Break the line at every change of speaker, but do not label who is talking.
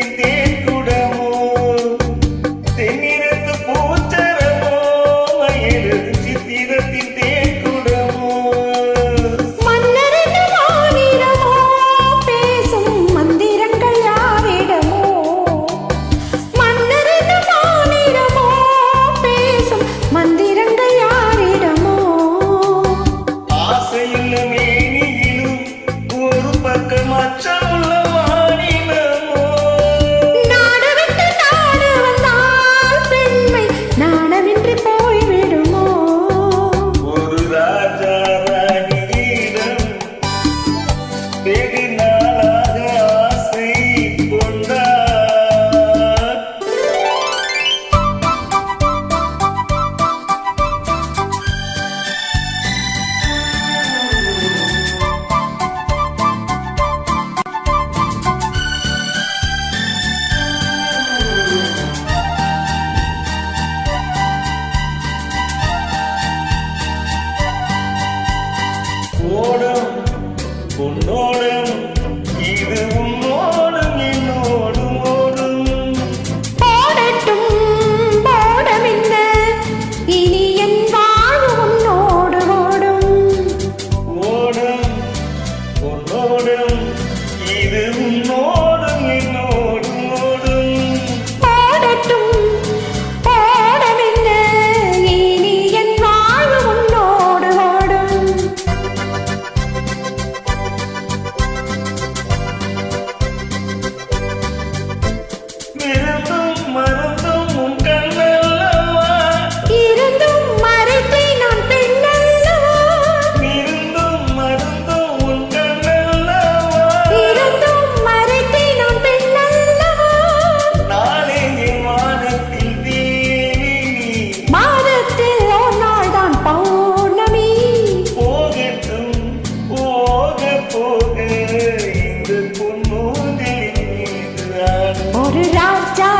சித்திரத்தின் தேன்குடமோ தென்னிறத்து பூச்சரமோ மயிலது சித்திரத்தின் தேன்குடமோ
மன்னரின் மாநிலமோ பேசும் மந்திரங்கள் யாரிடமோ மன்னரின் மாநிலமோ பேசும் மந்திரங்கள் யாரிடமோ
ஆசையுள்ள மேனியிலும் ஒரு பக்கம் அச்சமுள்ள வாணினமோ
நாடவிட்டு நாடு வந்தால் பெண்மை நாணமின்றி போய்விடுமோ
ஒரு ராஜா ராணியிடம் வெகு நாளாக ஆசை கொண்டார் ஓடும் உன்னோடும் இது உன்னோடும் என்னோடும் ஓடும்
போடட்டும் போடமின்ன இனி என் வாழ்வு உன்னோடு ஓடும்
ஓடும் உன்னோடும் இது உன்னோடும் என்னோடும் ஓடும்
போடட்டும் போடமின்ன இனி என் வாழ்வு உன்னோடு ஓடும்
விருந்தும் மருந்தும் உன் கண்ணல்லவா
இருந்தும் மறைத்தே நான் பெண்ணல்லவா
விருந்தும் மருந்தும் உன் கண்ணல்லவா
இருந்தும் மறைத்தே நான் பெண்ணல்லவா
நாளே என் வானத்தில் தேவி நீ
மாதத்தில் ஒரு நாள் தான் பௌர்ணமி
போகட்டும் போக போக இந்த பொன்னோதலின் மீது ஆடும்
ஒரு ராஜா